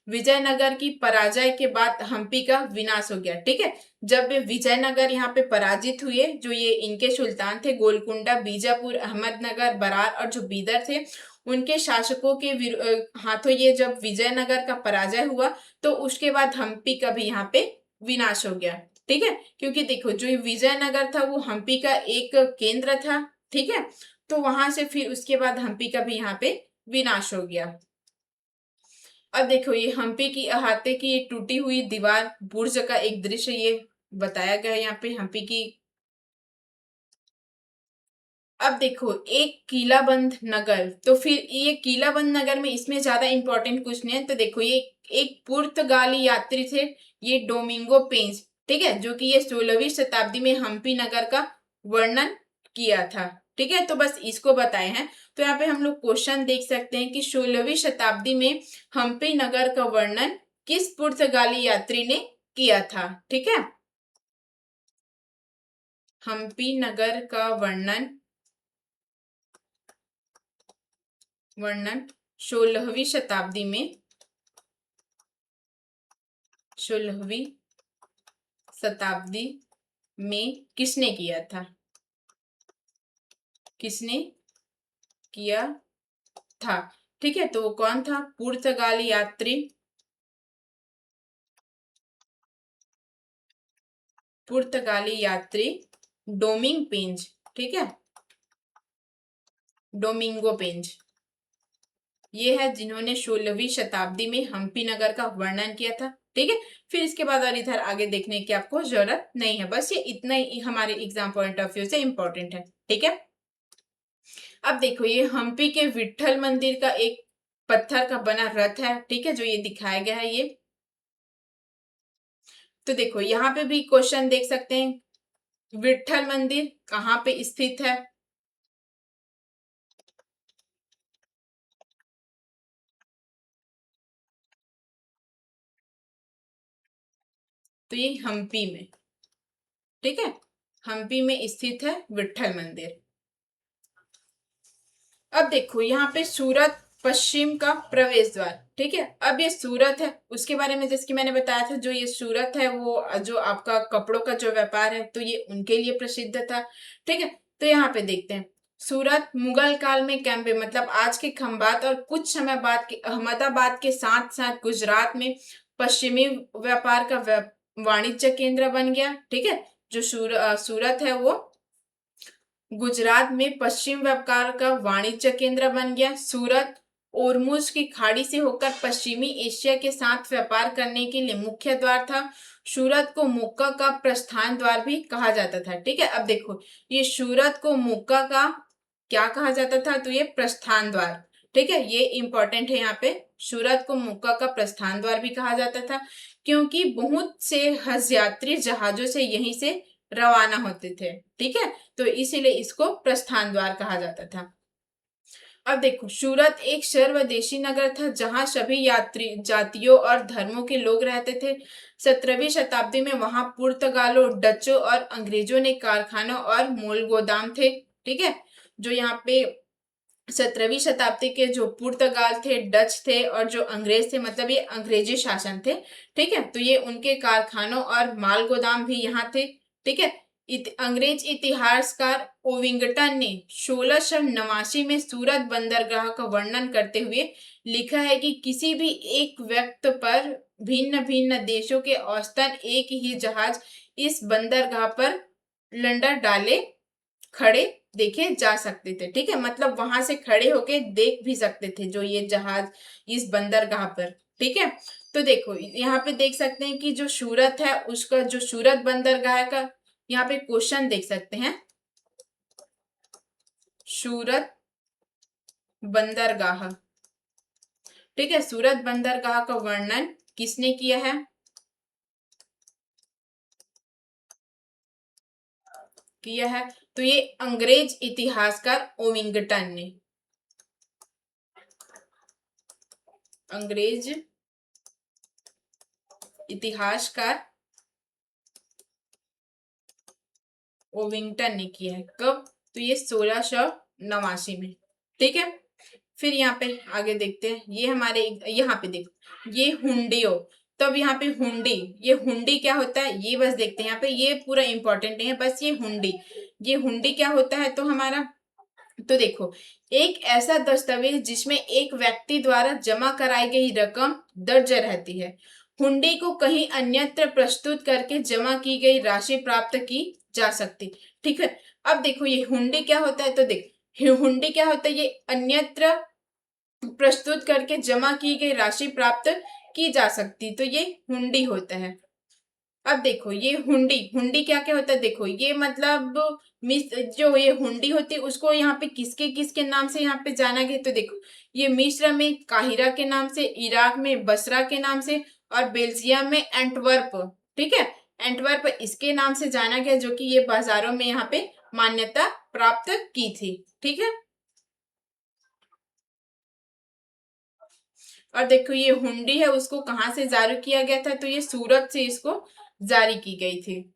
Speaker 1: विजयनगर की पराजय के बाद हम्पी का विनाश हो गया। ठीक है, जब वे विजयनगर यहाँ पे पराजित हुए, जो ये इनके सुल्तान थे गोलकुंडा, बीजापुर, अहमदनगर, बरार और जो बीदर थे, उनके शासकों के हाथों ये जब विजयनगर का पराजय हुआ, तो उसके बाद हम्पी का भी यहाँ पे विनाश हो गया। ठीक है, क्योंकि देखो जो ये विजयनगर था वो हम्पी का एक केंद्र था। ठीक है, तो वहां से फिर उसके बाद हम्पी का भी यहाँ पे विनाश हो गया। अब देखो ये हम्पी की अहाते की टूटी हुई दीवार बुर्ज का एक दृश्य ये बताया गया है यहाँ पे हम्पी की। अब देखो एक किलाबंद नगर, तो फिर ये किलाबंद नगर में इसमें ज्यादा इंपॉर्टेंट कुछ नहीं है। तो देखो ये एक पुर्तगाली यात्री थे, ये डोमिंगो पेंस। ठीक है, जो कि ये 16वीं शताब्दी में हम्पी नगर का वर्णन किया था। ठीक है, तो बस इसको बताए हैं। तो यहाँ पे हम लोग क्वेश्चन देख सकते हैं कि 16वीं शताब्दी में हम्पी नगर का वर्णन किस पुर्तगाली यात्री ने किया था। ठीक है, हम्पी नगर का वर्णन वर्णन 16वीं शताब्दी में 16वीं शताब्दी में किसने किया था, किसने किया था। ठीक है, तो वो कौन था, पुर्तगाली यात्री, पुर्तगाली यात्री डोमिंग पेंज। ठीक है, डोमिंगो पेंज, ये है जिन्होंने 16वीं शताब्दी में हम्पी नगर का वर्णन किया था। ठीक है। फिर इसके बाद और इधर आगे देखने की आपको जरूरत नहीं है, बस ये इतना ही हमारे एग्जाम पॉइंट ऑफ व्यू से इंपॉर्टेंट है। ठीक है। अब देखो ये हम्पी के विट्ठल मंदिर का एक पत्थर का बना रथ है, ठीक है, जो ये दिखाया गया है ये। तो देखो यहाँ पे भी क्वेश्चन देख सकते हैं, विट्ठल मंदिर कहाँ पे स्थित है? तो ये हम्पी में, ठीक है, हम्पी में स्थित है विट्ठल मंदिर। अब देखो यहाँ पे सूरत पश्चिम का प्रवेश द्वार, ठीक है। अब ये सूरत है, उसके बारे में जैसे कि मैंने बताया था, जो ये सूरत है वो जो आपका कपड़ों का जो व्यापार है तो ये उनके लिए प्रसिद्ध था, ठीक है। तो यहाँ पे देखते हैं, सूरत मुगल काल में कैंपे मतलब आज के खंबात और कुछ समय बाद के अहमदाबाद के साथ साथ गुजरात में पश्चिमी व्यापार का वाणिज्य केंद्र बन गया, ठीक है। जो सूरत है वो गुजरात में पश्चिम व्यापार का वाणिज्य केंद्र बन गया। सूरत ओरमुज की खाड़ी से होकर पश्चिमी एशिया के साथ व्यापार करने के लिए मुख्य द्वार था। सूरत को मुक्का का प्रस्थान द्वार भी कहा जाता था, ठीक है। अब देखो ये सूरत को मुक्का का क्या कहा जाता था? तो ये प्रस्थान द्वार, ठीक है, ये इंपॉर्टेंट है यहाँ पे। सूरत को मुक्का का प्रस्थान द्वार भी कहा जाता था क्योंकि बहुत से हज यात्री जहाजों से यहीं से रवाना होते थे, ठीक है। तो इसीलिए इसको प्रस्थान द्वार कहा जाता था। अब देखो सूरत एक सर्वदेशी नगर था जहां सभी यात्री जातियों और धर्मों के लोग रहते थे। 17वीं शताब्दी में वहां पुर्तगालों, डचों और अंग्रेजों ने कारखानों और मोल गोदाम थे, ठीक है। जो यहाँ पे 17वीं शताब्दी के जो पुर्तगाल थे, डच थे और जो अंग्रेज थे, मतलब ये अंग्रेजी शासन थे, ठीक है। तो ये उनके कारखानों और माल गोदाम भी यहाँ थे, ठीक है। अंग्रेज इतिहासकार ओविंगटन ने 1689 में सूरत बंदरगाह का वर्णन करते हुए लिखा है कि किसी भी एक व्यक्ति पर भिन्न भिन्न देशों के औसतन एक ही जहाज इस बंदरगाह पर लंडर डाले खड़े देखे जा सकते थे, ठीक है। मतलब वहां से खड़े होके देख भी सकते थे जो ये जहाज इस बंदरगाह पर, ठीक है। तो देखो यहाँ पे देख सकते हैं कि जो सूरत है उसका जो सूरत बंदरगाह का यहाँ पे क्वेश्चन देख सकते हैं, सूरत बंदरगाह, ठीक है। सूरत बंदरगाह का वर्णन किसने किया है? किया है तो ये अंग्रेज इतिहासकार ओविंगटन ने, अंग्रेज इतिहासकार ओविंगटन ने किया है। कब? तो ये 1689 में, ठीक है। फिर यहाँ पे आगे देखते हैं, ये हमारे यहाँ पे देखो ये हुंडियो। तो अब यहाँ पे हुंडी, ये हुंडी क्या होता है ये बस देखते हैं। यहाँ पे ये पूरा इंपॉर्टेंट नहीं है, बस ये हुंडी, ये हुंडी क्या होता है तो हमारा, तो देखो एक ऐसा दस्तावेज जिसमें एक व्यक्ति द्वारा जमा कराई गई रकम दर्ज रहती है। हुंडी को कहीं अन्यत्र प्रस्तुत करके जमा की गई राशि प्राप्त की जा सकती, ठीक है। अब देखो ये हुंडी क्या होता है, तो देख हुंडी क्या होता है, ये अन्यत्र प्रस्तुत करके जमा की गई राशि प्राप्त की जा सकती, तो ये हुंडी होता है। अब देखो ये हुंडी, हुंडी क्या क्या होता है, देखो ये मतलब जो ये हुंडी होती है उसको यहाँ पे किसके किसके नाम से यहाँ पे जाना गया, तो देखो ये मिस्र में काहिरा के नाम से, इराक में बसरा के नाम से और बेल्जियम में एंटवर्प, ठीक है, एंटवर्प इसके नाम से जाना गया, जो कि ये बाजारों में यहाँ पे मान्यता प्राप्त की थी, ठीक है। और देखो ये हुंडी है उसको कहाँ से जारी किया गया था, तो ये सूरत से इसको जारी की गई थी।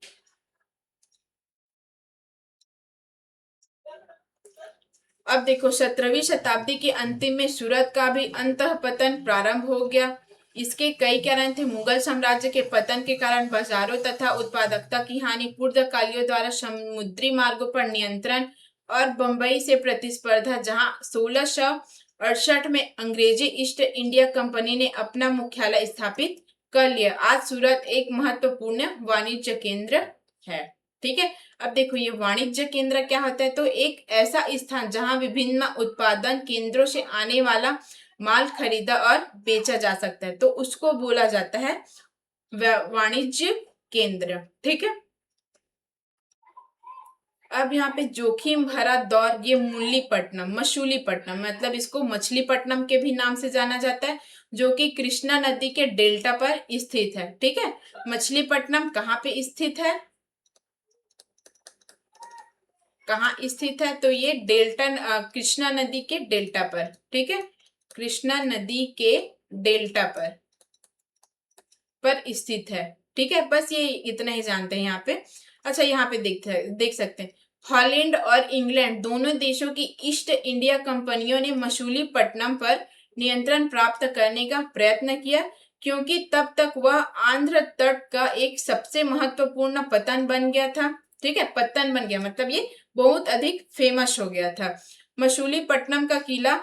Speaker 1: अब देखो 17वीं शताब्दी के अंतिम में सूरत का भी अंतः पतन प्रारंभ हो गया। इसके कई कारण थे, मुगल साम्राज्य के पतन के कारण बाजारों तथा उत्पादकता की हानि, पुर्तगालियों द्वारा समुद्री मार्गों पर नियंत्रण और बंबई से प्रतिस्पर्धा, जहां 1668 में अंग्रेजी ईस्ट इंडिया कंपनी ने अपना मुख्यालय स्थापित कर लिया। आज सूरत एक महत्वपूर्ण वाणिज्य केंद्र है, ठीक है। अब देखो ये वाणिज्य केंद्र क्या होता है, तो एक ऐसा स्थान जहां विभिन्न उत्पादन केंद्रों से आने वाला माल खरीदा और बेचा जा सकता है, तो उसको बोला जाता है वाणिज्य केंद्र। ठीक है, अब यहाँ पे जोखिम भरा दौर, ये मूलीपट्टनम, मछलीपट्टनम, मतलब इसको मछलीपट्टनम के भी नाम से जाना जाता है, जो कि कृष्णा नदी के डेल्टा पर स्थित है। ठीक है, मछलीपट्टनम कहाँ पे स्थित है, कहाँ स्थित है, तो ये कृष्णा नदी के डेल्टा पर। ठीक है, कृष्णा नदी के डेल्टा पर स्थित है। ठीक है, बस ये इतना ही जानते हैं यहाँ पे। अच्छा, यहाँ पे देख सकते हैं, हॉलैंड और इंग्लैंड दोनों देशों की ईस्ट इंडिया कंपनियों ने मछलीपट्टनम पर नियंत्रण प्राप्त करने का प्रयत्न किया, क्योंकि तब तक वह आंध्र तट का एक सबसे महत्वपूर्ण पतन बन गया था। ठीक है, पतन बन गया मतलब ये बहुत अधिक फेमस हो गया था। मछलीपट्टनम का किला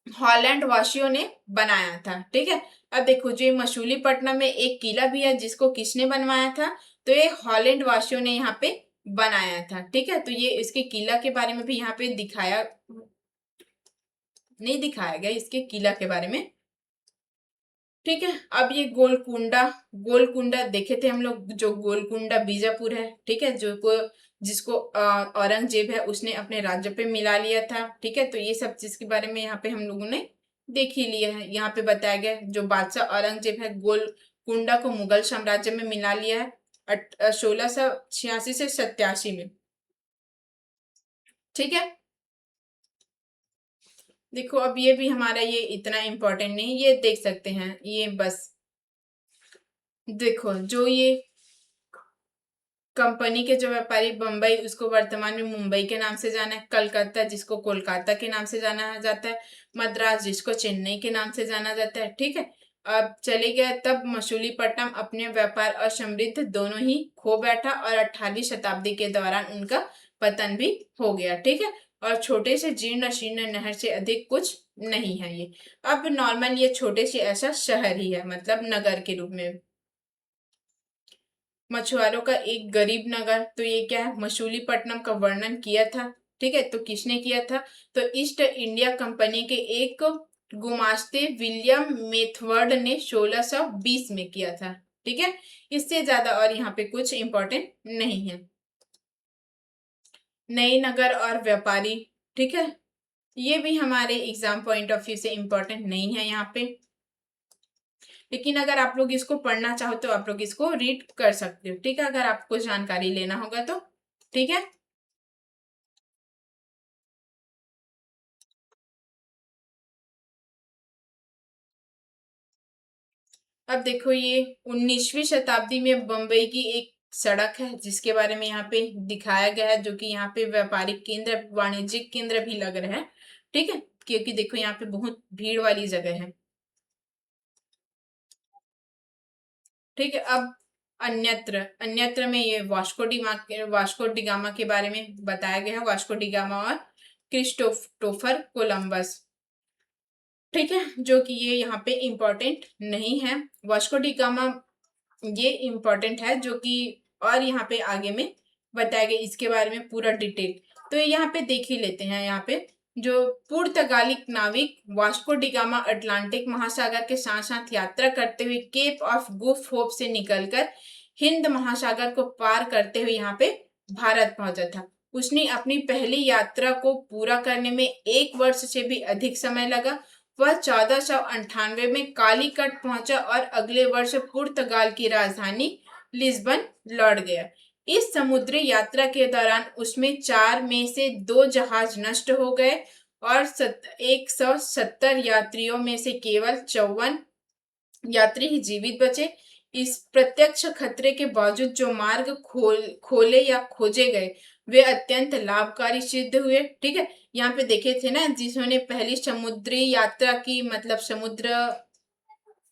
Speaker 1: हॉलैंड वासियों ने बनाया था। ठीक है, अब देखो, जो मछलीपट्टनम में एक किला भी है जिसको किसने बनवाया था, तो ये हॉलैंड वासियों ने यहाँ पे बनाया था। ठीक है, तो ये इसके किला के बारे में भी यहाँ पे दिखाया, नहीं दिखाया गया इसके किला के बारे में। ठीक है, अब ये गोलकुंडा, गोलकुंडा देखे थे हम लोग, जो गोलकुंडा बीजापुर है। ठीक है, जिसको औरंगजेब है उसने अपने राज्य पे मिला लिया था। ठीक है, तो ये सब चीज के बारे में यहाँ पे हम लोगों ने देख ही लिया है। यहाँ पे बताया गया है, जो बादशाह औरंगजेब है गोलकुंडा को मुगल साम्राज्य में मिला लिया है 1686 से 87 में। ठीक है, देखो अब ये भी हमारा ये इतना इम्पोर्टेंट नहीं, ये देख सकते हैं, ये बस देखो, जो ये कंपनी के जो व्यापारी बम्बई, उसको वर्तमान में मुंबई के नाम से जाना है, कलकत्ता जिसको कोलकाता के नाम से जाना जाता है, मद्रास जिसको चेन्नई के नाम से जाना जाता है। ठीक है, अब चले गए, तब मछलीपट्टनम अपने व्यापार और समृद्ध दोनों ही खो बैठा, और 18वीं शताब्दी के दौरान उनका पतन भी हो गया। ठीक है, और छोटे से जीर्ण शीर्ण नहर से अधिक कुछ नहीं है ये। अब नॉर्मल ये छोटे से ऐसा शहर ही है, मतलब नगर के रूप में, मछुआरों का एक गरीब नगर। तो ये क्या है, मछलीपट्टनम का वर्णन किया था। ठीक है, तो किसने किया था, तो ईस्ट इंडिया कंपनी के एक गुमास्ते विलियम मेथवर्ड ने 1620 में किया था। ठीक है, इससे ज्यादा और यहाँ पे कुछ इंपॉर्टेंट नहीं है। नई नगर और व्यापारी, ठीक है, ये भी हमारे एग्जाम पॉइंट ऑफ व्यू से इंपॉर्टेंट नहीं है यहाँ पे, लेकिन अगर आप लोग इसको पढ़ना चाहो तो आप लोग इसको रीड कर सकते हो। ठीक है, अगर आपको जानकारी लेना होगा तो। ठीक है, अब देखो, ये 19वीं शताब्दी में बम्बई की एक सड़क है जिसके बारे में यहाँ पे दिखाया गया है, जो कि यहाँ पे व्यापारिक केंद्र, वाणिज्यिक केंद्र भी लग रहा है। ठीक है, क्योंकि देखो यहाँ पे बहुत भीड़ वाली जगह है। ठीक है, अब अन्यत्र, अन्यत्र में ये वास्को डी गामा के बारे में बताया गया है, वास्को डी गामा और क्रिस्टोफर कोलंबस। ठीक है, जो कि ये यहाँ पे इम्पोर्टेंट नहीं है। वास्को डी गामा ये इम्पोर्टेंट है, जो कि और यहाँ पे आगे में बताया गया इसके बारे में पूरा डिटेल। तो यहाँ पे देख ही लेते हैं। यहाँ पे जो पुर्तगाली नाविक वास्को डी गामा अटलांटिक महासागर के साथ साथ यात्रा करते हुए केप ऑफ गुड होप से निकलकर हिंद महासागर को पार करते हुए यहाँ पे भारत पहुंचा था। उसने अपनी पहली यात्रा को पूरा करने में 1 वर्ष से भी अधिक समय लगा। वह 1498 में कालीकट पहुंचा और अगले वर्ष पुर्तगाल की राजधानी लिस्बन लौट गया। इस समुद्री यात्रा के दौरान उसमें 4 में से 2 जहाज नष्ट हो गए और 170 यात्रियों में से केवल 54 यात्री ही जीवित बचे। इस प्रत्यक्ष खतरे के बावजूद जो मार्ग खोले या खोजे गए वे अत्यंत लाभकारी सिद्ध हुए। ठीक है, यहाँ पे देखे थे ना, जिन्होंने पहली समुद्री यात्रा की, मतलब समुद्र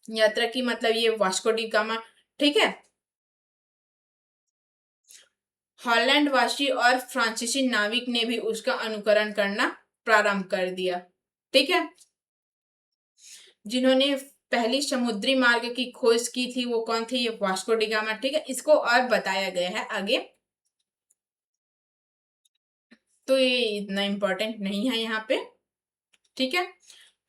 Speaker 1: यात्रा की, मतलब ये वास्को डी गामा। ठीक है, हॉलैंड वासी और फ्रांसीसी नाविक ने भी उसका अनुकरण करना प्रारंभ कर दिया। ठीक है, जिन्होंने पहली समुद्री मार्ग की खोज की थी वो कौन थे, ये वास्को डी गामा। ठीक है, इसको और बताया गया है आगे, तो ये इतना इम्पोर्टेंट नहीं है यहाँ पे। ठीक है,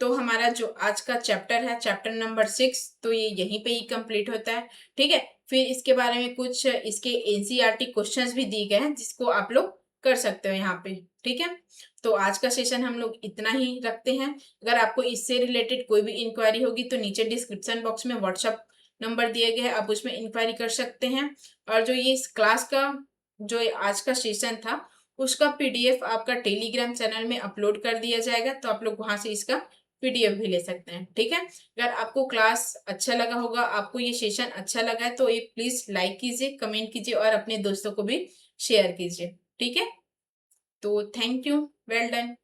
Speaker 1: तो हमारा जो आज का चैप्टर है, चैप्टर नंबर 6, तो ये यहीं पे ही कंप्लीट होता है। ठीक है, फिर इसके बारे में कुछ इसके एनसीईआरटी क्वेश्चंस भी दिए गए हैं जिसको आप लोग कर सकते हो यहाँ पे। ठीक है, तो आज का सेशन हम लोग इतना ही रखते हैं। अगर आपको इससे रिलेटेड कोई भी इंक्वायरी होगी तो नीचे डिस्क्रिप्शन बॉक्स में व्हाट्सअप नंबर दिए गए हैं, आप उसमें इंक्वायरी कर सकते हैं। और जो ये इस क्लास का जो आज का सेशन था उसका पीडीएफ आपका टेलीग्राम चैनल में अपलोड कर दिया जाएगा, तो आप लोग वहां से इसका पीडीएफ भी ले सकते हैं। ठीक है, अगर आपको क्लास अच्छा लगा होगा, आपको ये सेशन अच्छा लगा है, तो ये प्लीज लाइक कीजिए, कमेंट कीजिए और अपने दोस्तों को भी शेयर कीजिए। ठीक है, तो थैंक यू, वेल डन।